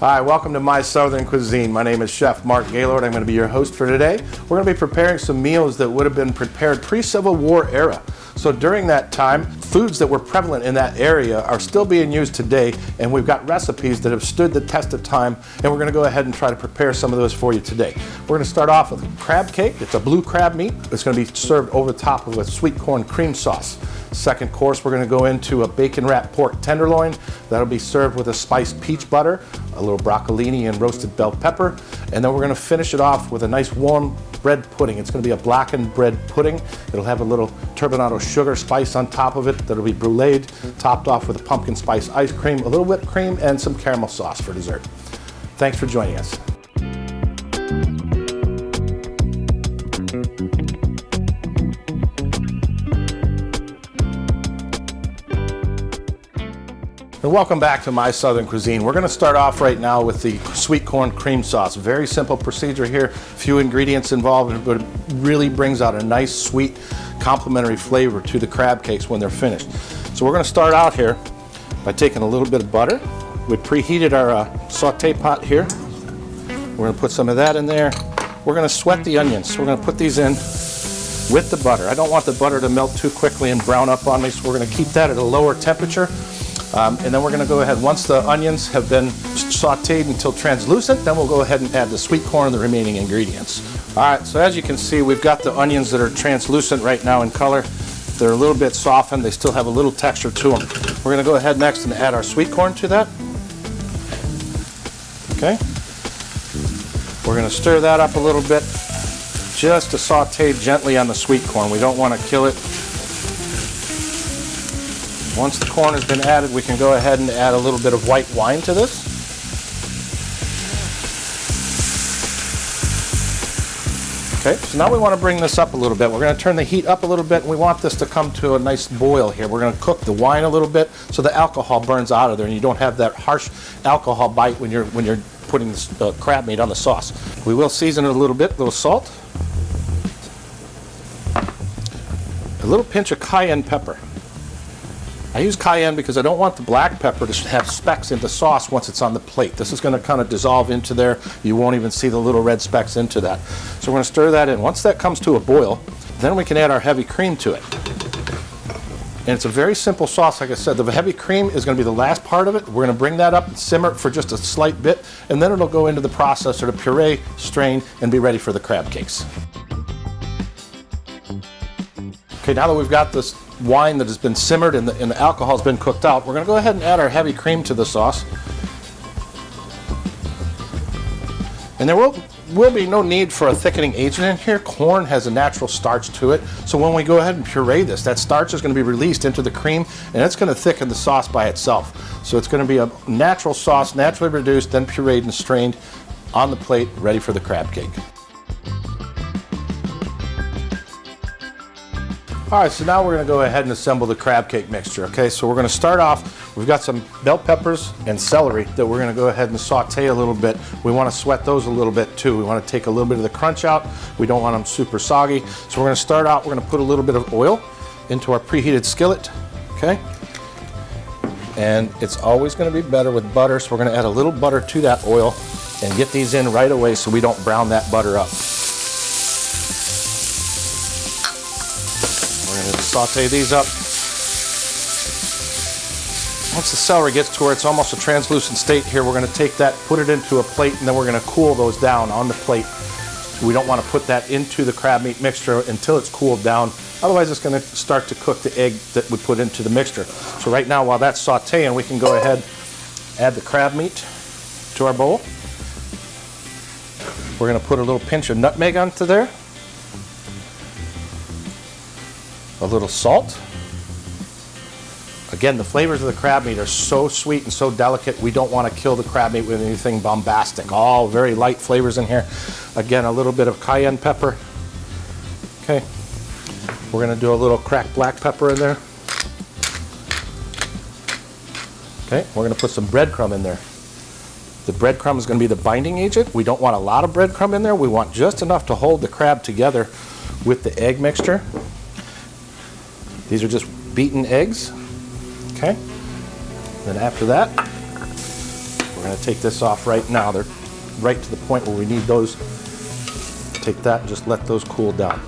Hi, welcome to My Southern Cuisine. My name is Chef Mark Gaylord. I'm going to be your host for today. We're going to be preparing some meals that would have been prepared pre-Civil War era. So during that time, foods that were prevalent in that area are still being used today, and we've got recipes that have stood the test of time, and we're going to go ahead and try to prepare some of those for you today. We're going to start off with crab cake. It's a blue crab meat. It's going to be served over the top of a sweet corn cream sauce. Second course, we're going to go into a bacon wrapped pork tenderloin. That'll be served with a spiced peach butter, a little broccolini and roasted bell pepper, and then we're going to finish it off with a nice warm bread pudding. It's going to be a blackened bread pudding. It'll have a little turbinado sugar spice on top of it that'll be bruleed, topped off with a pumpkin spice ice cream, a little whipped cream, and some caramel sauce for dessert. Thanks for joining us. And welcome back to My Southern Cuisine. We're going to start off right now with the sweet corn cream sauce. Very simple procedure here, few ingredients involved, but it really brings out a nice, sweet, complementary flavor to the crab cakes when they're finished. So we're going to start out here by taking a little bit of butter. We preheated our saute pot here. We're going to put some of that in there. We're going to sweat the onions. We're going to put these in with the butter. I don't want the butter to melt too quickly and brown up on me, so we're going to keep that at a lower temperature. And then we're going to go ahead, once the onions have been sauteed until translucent, then we'll go ahead and add the sweet corn and the remaining ingredients. All right, so as you can see, we've got the onions that are translucent right now in color. They're a little bit softened. They still have a little texture to them. We're going to go ahead next and add our sweet corn to that. Okay. We're going to stir that up a little bit just to saute gently on the sweet corn. We don't want to kill it. Once the corn has been added, we can go ahead and add a little bit of white wine to this. Okay, so now we want to bring this up a little bit. We're going to turn the heat up a little bit, and we want this to come to a nice boil here. We're going to cook the wine a little bit so the alcohol burns out of there, and you don't have that harsh alcohol bite when you're putting the crab meat on the sauce. We will season it a little bit, a little salt, a little pinch of cayenne pepper. I use cayenne because I don't want the black pepper to have specks in the sauce once it's on the plate. This is going to kind of dissolve into there. You won't even see the little red specks into that. So we're going to stir that in. Once that comes to a boil, then we can add our heavy cream to it. And it's a very simple sauce, like I said. The heavy cream is going to be the last part of it. We're going to bring that up and simmer it for just a slight bit, and then it'll go into the processor to puree, strain, and be ready for the crab cakes. Okay, now that we've got this wine that has been simmered and the alcohol has been cooked out, we're going to go ahead and add our heavy cream to the sauce. And there will be no need for a thickening agent in here. Corn has a natural starch to it, so when we go ahead and puree this, that starch is going to be released into the cream, and it's going to thicken the sauce by itself. So it's going to be a natural sauce, naturally reduced, then pureed and strained on the plate, ready for the crab cake. All right, so now we're going to go ahead and assemble the crab cake mixture. Okay, so we're going to start off, we've got some bell peppers and celery that we're going to go ahead and saute a little bit. We want to sweat those a little bit too. We want to take a little bit of the crunch out. We don't want them super soggy. So we're going to start out, we're going to put a little bit of oil into our preheated skillet. Okay, and it's always going to be better with butter, so we're going to add a little butter to that oil and get these in right away so we don't brown that butter up. Saute these up. Once the celery gets to where it's almost a translucent state here, we're going to take that, put it into a plate, and then we're going to cool those down on the plate. We don't want to put that into the crab meat mixture until it's cooled down. Otherwise, it's going to start to cook the egg that we put into the mixture. So right now, while that's sauteing, we can go ahead, add the crab meat to our bowl. We're going to put a little pinch of nutmeg onto there. A little salt. Again, the flavors of the crab meat are so sweet and so delicate, we don't want to kill the crab meat with anything bombastic. All very light flavors in here. Again, a little bit of cayenne pepper. Okay. We're going to do a little cracked black pepper in there. Okay, we're going to put some breadcrumb in there. The breadcrumb is going to be the binding agent. We don't want a lot of breadcrumb in there. We want just enough to hold the crab together with the egg mixture. These are just beaten eggs. Okay. Then after that, we're going to take this off right now. They're right to the point where we need those. Take that and just let those cool down.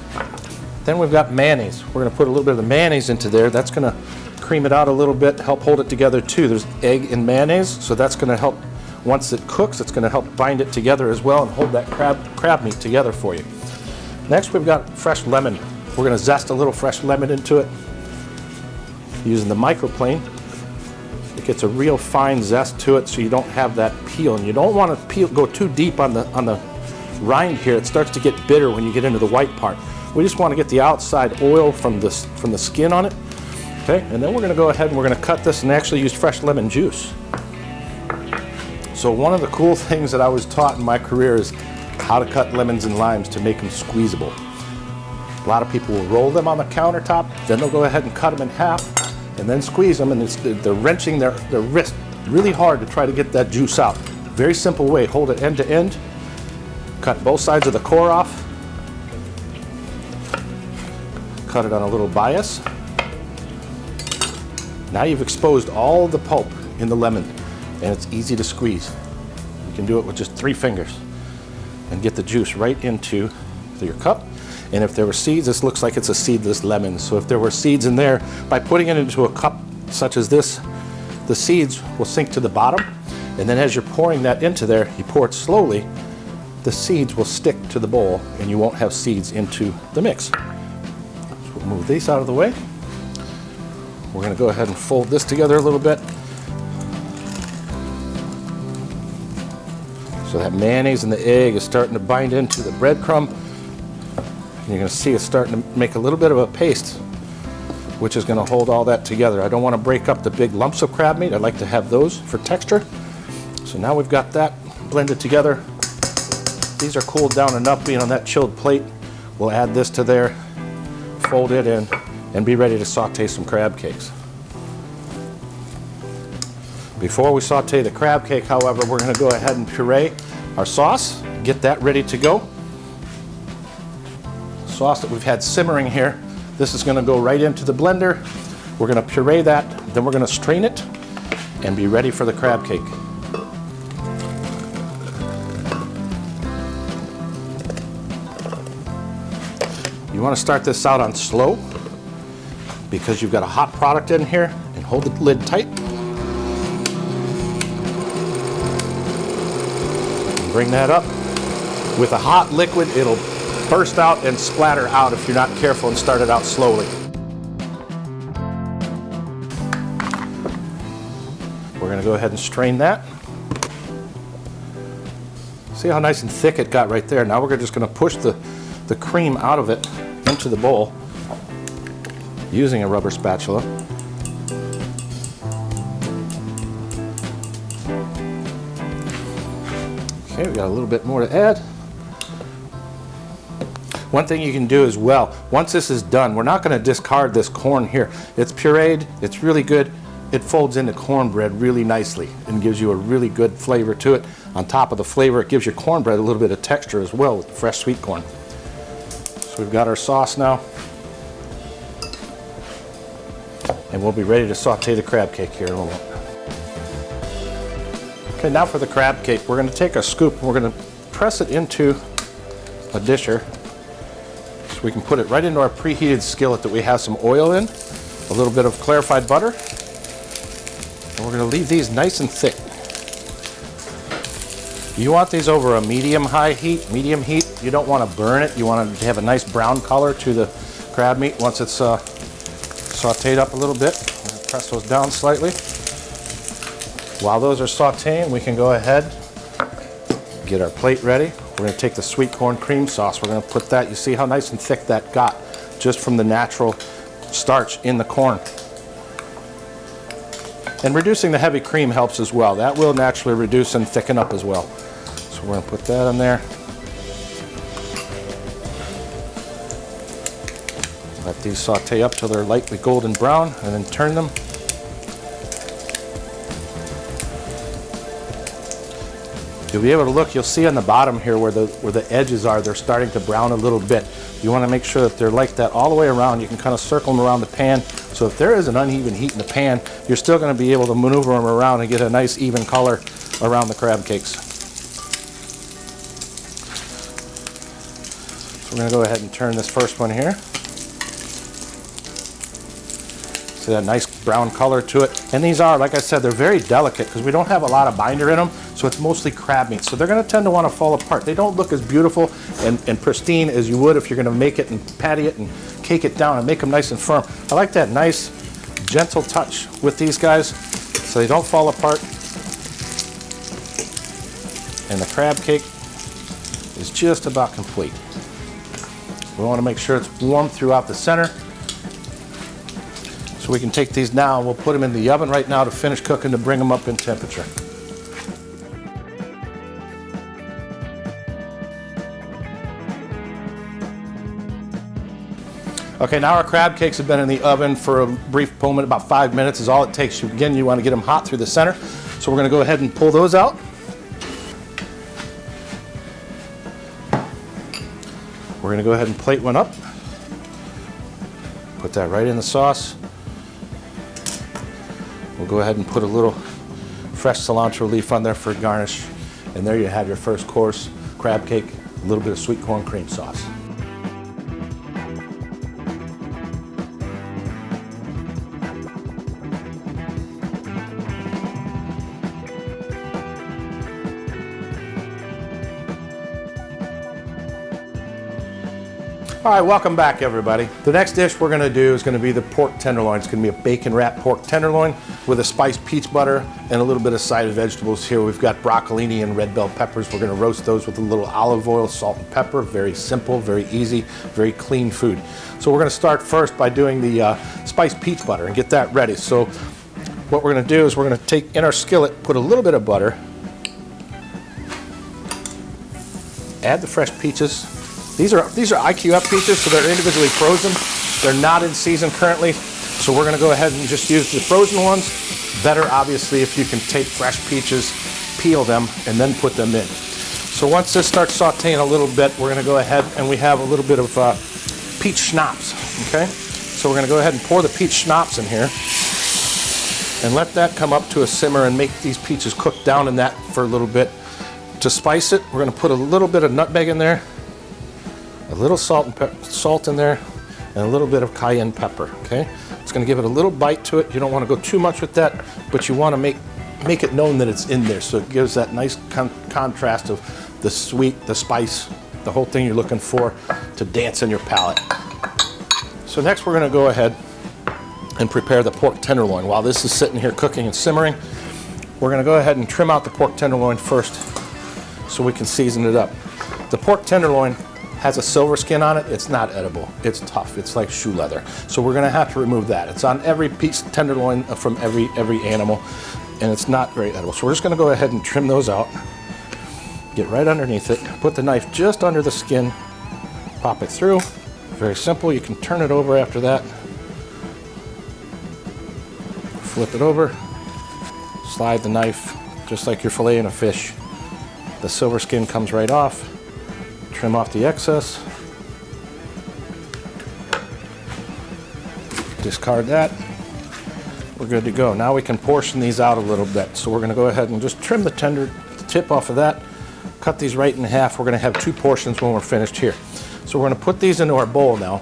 Then we've got mayonnaise. We're going to put a little bit of the mayonnaise into there. That's going to cream it out a little bit, help hold it together too. There's egg in mayonnaise, so that's going to help. Once it cooks, it's going to help bind it together as well and hold that crab meat together for you. Next, we've got fresh lemon. We're going to zest a little fresh lemon into it using the microplane. It gets a real fine zest to it, so you don't have that peel. And you don't want to go too deep on the rind here. It starts to get bitter when you get into the white part. We just want to get the outside oil from the skin on it. Okay, and then we're going to go ahead and we're going to cut this and actually use fresh lemon juice. So one of the cool things that I was taught in my career is how to cut lemons and limes to make them squeezable. A lot of people will roll them on the countertop, then they'll go ahead and cut them in half and then squeeze them, and they're wrenching their wrist really hard to try to get that juice out. Very simple way. Hold it end to end, cut both sides of the core off, cut it on a little bias. Now you've exposed all the pulp in the lemon, and it's easy to squeeze. You can do it with just 3 fingers and get the juice right into your cup. And if there were seeds, this looks like it's a seedless lemon. So if there were seeds in there, by putting it into a cup such as this, the seeds will sink to the bottom. And then as you're pouring that into there, you pour it slowly, the seeds will stick to the bowl and you won't have seeds into the mix. So we'll move these out of the way. We're going to go ahead and fold this together a little bit. So that mayonnaise and the egg is starting to bind into the breadcrumb. And you're going to see it's starting to make a little bit of a paste, which is going to hold all that together. I don't want to break up the big lumps of crab meat. I like to have those for texture. So now we've got that blended together. These are cooled down enough being on that chilled plate. We'll add this to there, fold it in, and be ready to saute some crab cakes. Before we saute the crab cake, however, we're going to go ahead and puree our sauce, get that ready to go. Sauce that we've had simmering here, this is going to go right into the blender. We're going to puree that, then we're going to strain it and be ready for the crab cake. You want to start this out on slow because you've got a hot product in here, and hold the lid tight. And bring that up. With a hot liquid, it'll burst out and splatter out if you're not careful and start it out slowly. We're going to go ahead and strain that. See how nice and thick it got right there? Now we're just going to push the cream out of it into the bowl using a rubber spatula. Okay, we got a little bit more to add. One thing you can do as well, once this is done, we're not going to discard this corn here. It's pureed, it's really good. It folds into cornbread really nicely and gives you a really good flavor to it. On top of the flavor, it gives your cornbread a little bit of texture as well with fresh sweet corn. So we've got our sauce now. And we'll be ready to saute the crab cake here in a moment. Okay, now for the crab cake, we're going to take a scoop and we're going to press it into a disher. So we can put it right into our preheated skillet that we have some oil in, a little bit of clarified butter, and we're going to leave these nice and thick. You want these over a medium-high heat, medium heat. You don't want to burn it. You want to have a nice brown color to the crab meat once it's sauteed up a little bit. I'm going to press those down slightly. While those are sauteing, we can go ahead, get our plate ready. We're going to take the sweet corn cream sauce. We're going to put that, you see how nice and thick that got just from the natural starch in the corn. And reducing the heavy cream helps as well. That will naturally reduce and thicken up as well. So we're going to put that in there. Let these saute up till they're lightly golden brown and then turn them. You'll be able to look, you'll see on the bottom here where the edges are, they're starting to brown a little bit. You want to make sure that they're like that all the way around. You can kind of circle them around the pan. So if there is an uneven heat in the pan, you're still going to be able to maneuver them around and get a nice even color around the crab cakes. So we're going to go ahead and turn this first one here. See that nice brown color to it. And these are, like I said, they're very delicate because we don't have a lot of binder in them, so it's mostly crab meat. So they're going to tend to want to fall apart. They don't look as beautiful and pristine as you would if you're going to make it and patty it and cake it down and make them nice and firm. I like that nice, gentle touch with these guys so they don't fall apart. And the crab cake is just about complete. We want to make sure it's warm throughout the center. So we can take these now and we'll put them in the oven right now to finish cooking to bring them up in temperature. Okay, now our crab cakes have been in the oven for a brief moment, about 5 minutes is all it takes. Again, you want to get them hot through the center. So we're going to go ahead and pull those out. We're going to go ahead and plate one up. Put that right in the sauce. We'll go ahead and put a little fresh cilantro leaf on there for a garnish. And there you have your first course crab cake, a little bit of sweet corn cream sauce. All right, welcome back everybody. The next dish we're gonna do is gonna be the pork tenderloin. It's gonna be a bacon wrapped pork tenderloin with a spiced peach butter and a little bit of side vegetables here. We've got broccolini and red bell peppers. We're gonna roast those with a little olive oil, salt and pepper. Very simple, very easy, very clean food. So we're gonna start first by doing the spiced peach butter and get that ready. So what we're gonna do is we're gonna take in our skillet, put a little bit of butter, add the fresh peaches. These are IQF peaches, so they're individually frozen. They're not in season currently, so we're gonna go ahead and just use the frozen ones. Better, obviously, if you can take fresh peaches, peel them, and then put them in. So once this starts sauteing a little bit, we're gonna go ahead and we have a little bit of peach schnapps, okay? So we're gonna go ahead and pour the peach schnapps in here and let that come up to a simmer and make these peaches cook down in that for a little bit. To spice it, we're gonna put a little bit of nutmeg in there, a little salt in there, and a little bit of cayenne pepper, okay? It's gonna give it a little bite to it. You don't wanna go too much with that, but you wanna make it known that it's in there, so it gives that nice contrast of the sweet, the spice, the whole thing you're looking for to dance in your palate. So next we're gonna go ahead and prepare the pork tenderloin. While this is sitting here cooking and simmering, we're gonna go ahead and trim out the pork tenderloin first so we can season it up. The pork tenderloin has a silver skin on it. It's not edible. It's tough. It's like shoe leather. So we're gonna have to remove that. It's on every piece of tenderloin from every animal, and it's not very edible. So we're just gonna go ahead and trim those out. Get right underneath it. Put the knife just under the skin. Pop it through. Very simple. You can turn it over after that. Flip it over. Slide the knife just like you're filleting a fish. The silver skin comes right off. Trim off the excess. Discard that. We're good to go. Now we can portion these out a little bit. So we're going to go ahead and just trim the tip off of that. Cut these right in half. We're going to have 2 portions when we're finished here. So we're going to put these into our bowl now.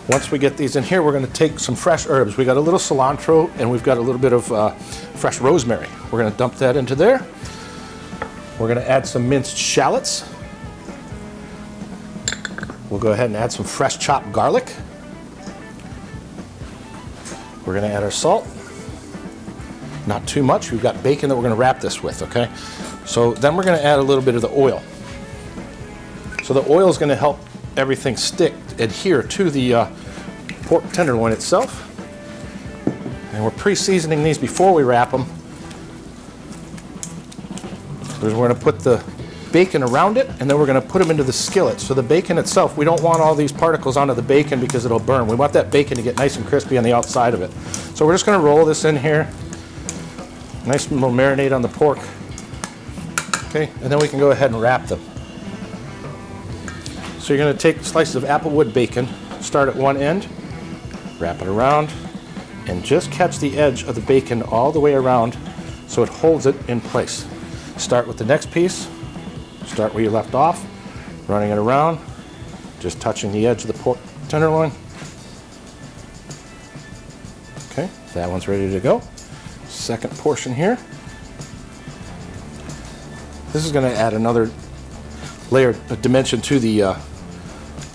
Once we get these in here, we're going to take some fresh herbs. We got a little cilantro and we've got a little bit of fresh rosemary. We're going to dump that into there. We're going to add some minced shallots. We'll go ahead and add some fresh chopped garlic. We're going to add our salt. Not too much. We've got bacon that we're going to wrap this with, okay? So then we're going to add a little bit of the oil. So the oil is going to help everything adhere to the pork tenderloin itself. And we're pre-seasoning these before we wrap them. We're going to put the bacon around it, and then we're going to put them into the skillet. So the bacon itself, we don't want all these particles onto the bacon because it'll burn. We want that bacon to get nice and crispy on the outside of it. So we're just going to roll this in here. Nice little marinade on the pork. Okay, and then we can go ahead and wrap them. So you're going to take slices of applewood bacon, start at one end, wrap it around, and just catch the edge of the bacon all the way around so it holds it in place. Start with the next piece. Start where you left off, running it around, just touching the edge of the pork tenderloin. Okay, that one's ready to go. Second portion here. This is going to add another layer of dimension to the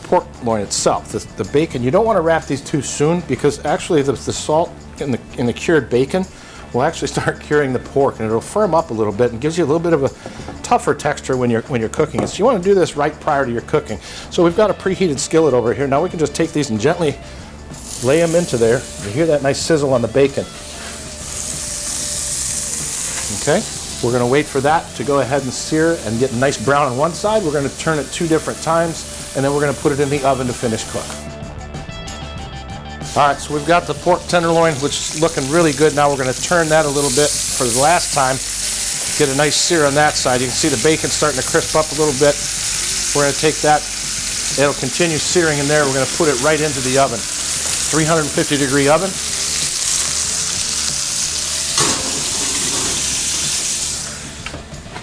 pork loin itself. The bacon, you don't want to wrap these too soon, because actually the salt in the cured bacon will actually start curing the pork, and it'll firm up a little bit and gives you a little bit of a tougher texture when you're cooking it. So you want to do this right prior to your cooking. So we've got a preheated skillet over here. Now we can just take these and gently lay them into there. You hear that nice sizzle on the bacon. Okay, we're going to wait for that to go ahead and sear and get nice brown on one side. We're going to turn it 2 different times, and then we're going to put it in the oven to finish cook. All right, so we've got the pork tenderloin, which is looking really good. Now we're going to turn that a little bit for the last time. Get a nice sear on that side. You can see the bacon starting to crisp up a little bit. We're going to take that. It'll continue searing in there. We're going to put it right into the oven. 350-degree oven.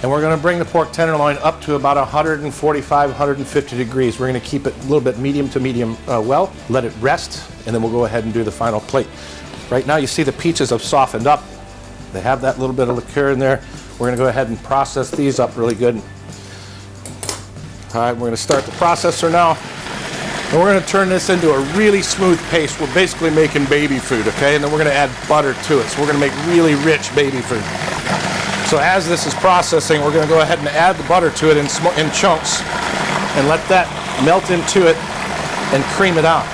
And we're going to bring the pork tenderloin up to about 145, 150 degrees. We're going to keep it a little bit medium to medium well, let it rest, and then we'll go ahead and do the final plate. Right now you see the peaches have softened up. They have that little bit of liqueur in there. We're going to go ahead and process these up really good. All right, we're going to start the processor now. And we're going to turn this into a really smooth paste. We're basically making baby food, okay? And then we're going to add butter to it. So we're going to make really rich baby food. So as this is processing, we're going to go ahead and add the butter to it in chunks and let that melt into it and cream it out.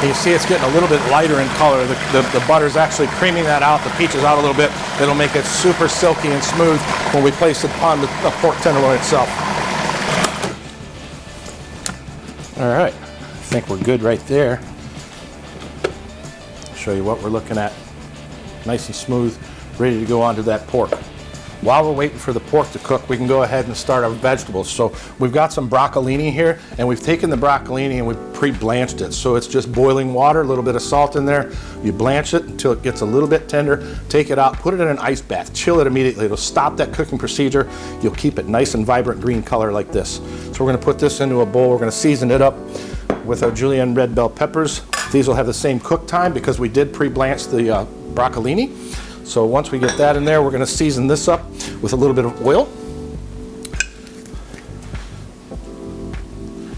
And you see it's getting a little bit lighter in color. The butter's actually creaming that out, the peaches out a little bit. It'll make it super silky and smooth when we place it on the pork tenderloin itself. All right, I think we're good right there. I'll show you what we're looking at. Nice and smooth, ready to go onto that pork. While we're waiting for the pork to cook, we can go ahead and start our vegetables. So we've got some broccolini here, and we've taken the broccolini and we've pre-blanched it. So it's just boiling water, a little bit of salt in there. You blanch it until it gets a little bit tender, take it out, put it in an ice bath, chill it immediately. It'll stop that cooking procedure. You'll keep it nice and vibrant green color like this. So we're gonna put this into a bowl. We're gonna season it up with our julienne red bell peppers. These will have the same cook time because we did pre-blanch the broccolini. So once we get that in there, we're going to season this up with a little bit of oil.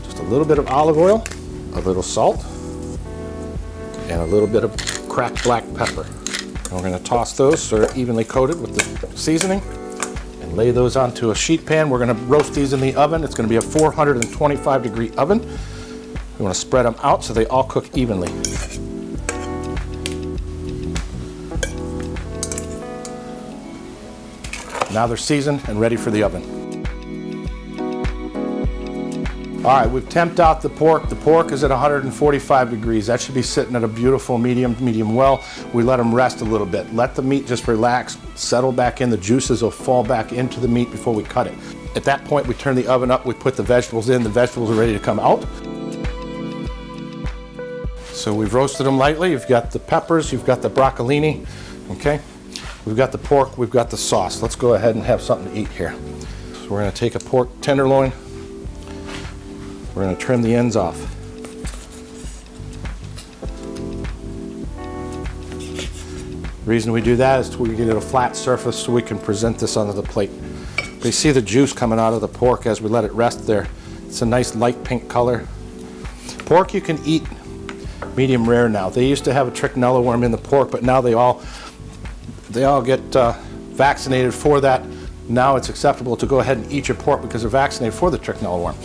Just a little bit of olive oil, a little salt, and a little bit of cracked black pepper. And we're going to toss those so they're evenly coated with the seasoning and lay those onto a sheet pan. We're going to roast these in the oven. It's going to be a 425-degree oven. We want to spread them out so they all cook evenly. Now they're seasoned and ready for the oven. All right, we've temped out the pork. The pork is at 145 degrees. That should be sitting at a beautiful medium well. We let them rest a little bit. Let the meat just relax, settle back in. The juices will fall back into the meat before we cut it. At that point, we turn the oven up. We put the vegetables in. The vegetables are ready to come out. So we've roasted them lightly. You've got the peppers, you've got the broccolini, okay? We've got the pork, we've got the sauce. Let's go ahead and have something to eat here. So we're gonna take a pork tenderloin. We're gonna trim the ends off. The reason we do that is to get it a flat surface so we can present this onto the plate. You see the juice coming out of the pork as we let it rest there. It's a nice light pink color. Pork you can eat medium rare now. They used to have a trichinella worm in the pork, but now they all get vaccinated for that. Now it's acceptable to go ahead and eat your pork because they're vaccinated for the trichinella worm.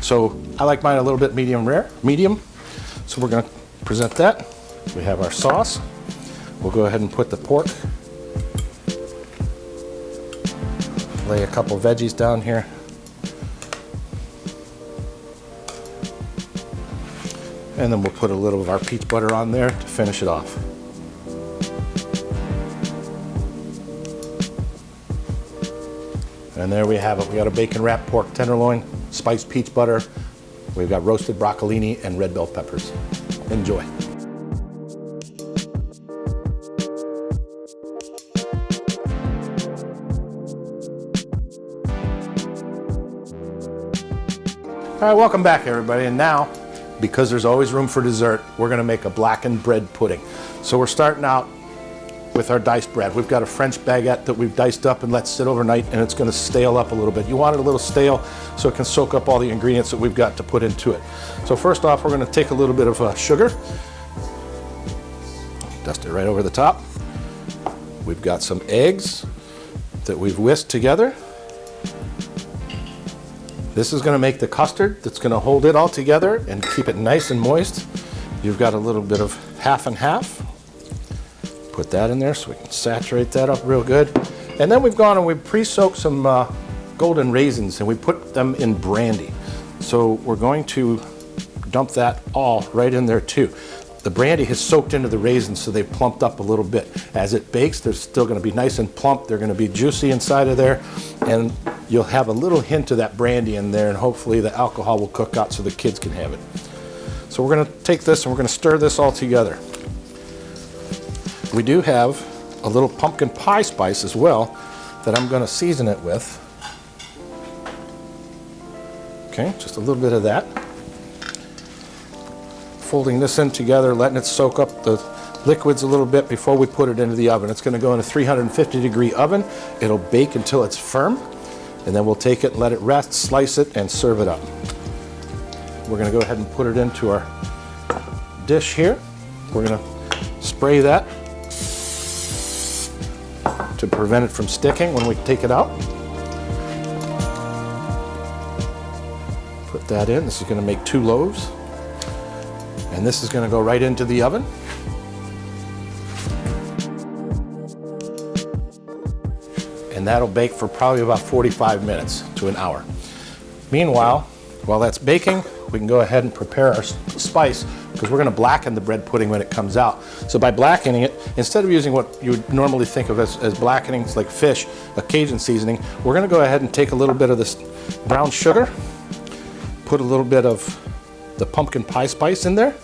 So I like mine a little bit medium. So we're going to present that. We have our sauce. We'll go ahead and put the pork. Lay a couple veggies down here. And then we'll put a little of our peach butter on there to finish it off. And there we have it. We got a bacon wrapped pork tenderloin, spiced peach butter. We've got roasted broccolini and red bell peppers. Enjoy. All right, welcome back everybody. And now, because there's always room for dessert, we're gonna make a blackened bread pudding. So we're starting out with our diced bread. We've got a French baguette that we've diced up and let sit overnight, and it's gonna stale up a little bit. You want it a little stale so it can soak up all the ingredients that we've got to put into it. So first off, we're gonna take a little bit of sugar, dust it right over the top. We've got some eggs that we've whisked together. This is going to make the custard that's going to hold it all together and keep it nice and moist. You've got a little bit of half and half. Put that in there so we can saturate that up real good. And then we've gone and we've pre-soaked some golden raisins and we put them in brandy. So we're going to dump that all right in there too. The brandy has soaked into the raisins so they've plumped up a little bit. As it bakes, they're still going to be nice and plump. They're going to be juicy inside of there, and you'll have a little hint of that brandy in there, and hopefully the alcohol will cook out so the kids can have it. So we're going to take this and we're going to stir this all together. We do have a little pumpkin pie spice as well that I'm going to season it with. Okay, just a little bit of that. Folding this in together, letting it soak up the liquids a little bit before we put it into the oven. It's going to go in a 350-degree oven. It'll bake until it's firm, and then we'll take it and let it rest, slice it, and serve it up. We're going to go ahead and put it into our dish here. We're going to spray that to prevent it from sticking when we take it out. Put that in. This is going to make 2 loaves. And this is going to go right into the oven. And that'll bake for probably about 45 minutes to an hour. Meanwhile, while that's baking, we can go ahead and prepare our spice, because we're going to blacken the bread pudding when it comes out. So by blackening it, instead of using what you would normally think of as blackening, it's like fish, a Cajun seasoning, we're going to go ahead and take a little bit of this brown sugar, put a little bit of the pumpkin pie spice in there,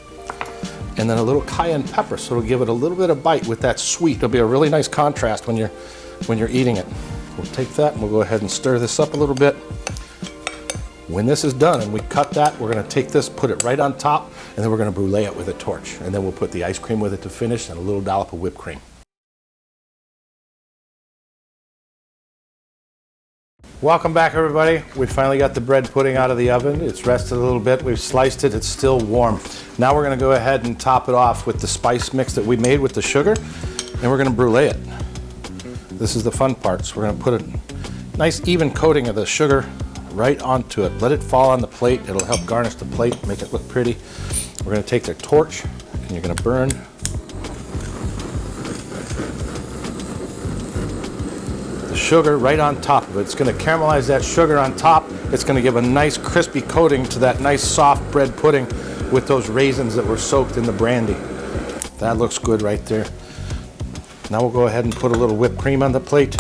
and then a little cayenne pepper, so it'll give it a little bit of bite with that sweet. It'll be a really nice contrast when you're eating it. We'll take that and we'll go ahead and stir this up a little bit. When this is done and we cut that, we're going to take this, put it right on top, and then we're going to brulee it with a torch. And then we'll put the ice cream with it to finish and a little dollop of whipped cream. Welcome back everybody. We finally got the bread pudding out of the oven. It's rested a little bit. We've sliced it. It's still warm. Now we're going to go ahead and top it off with the spice mix that we made with the sugar, and we're going to brulee it. This is the fun part. So we're going to put a nice even coating of the sugar right onto it. Let it fall on the plate. It'll help garnish the plate, make it look pretty. We're going to take the torch and you're going to burn sugar right on top of it. It's going to caramelize that sugar on top. It's going to give a nice crispy coating to that nice soft bread pudding with those raisins that were soaked in the brandy. That looks good right there. Now we'll go ahead and put a little whipped cream on the plate.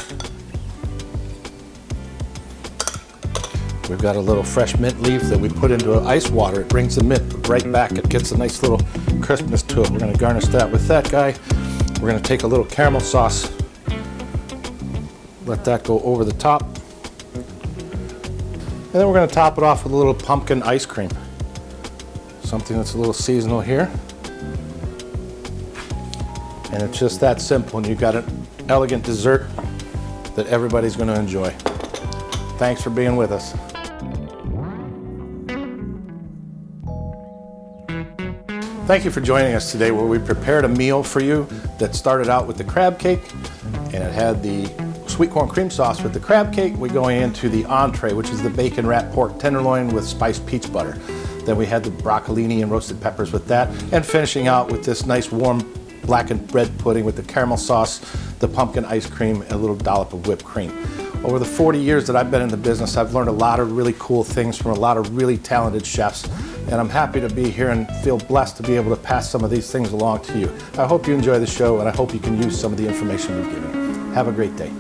We've got a little fresh mint leaf that we put into ice water. It brings the mint right back. It gets a nice little crispness to it. We're going to garnish that with that guy. We're going to take a little caramel sauce, let that go over the top. And then we're going to top it off with a little pumpkin ice cream. Something that's a little seasonal here. And it's just that simple, and you've got an elegant dessert that everybody's going to enjoy. Thanks for being with us. Thank you for joining us today, where we prepared a meal for you that started out with the crab cake, and it had the sweet corn cream sauce with the crab cake. We're going into the entree, which is the bacon wrapped pork tenderloin with spiced peach butter. Then we had the broccolini and roasted peppers with that, and finishing out with this nice warm blackened bread pudding with the caramel sauce, the pumpkin ice cream, and a little dollop of whipped cream. Over the 40 years that I've been in the business, I've learned a lot of really cool things from a lot of really talented chefs, and I'm happy to be here and feel blessed to be able to pass some of these things along to you. I hope you enjoy the show, and I hope you can use some of the information we've given. Have a great day.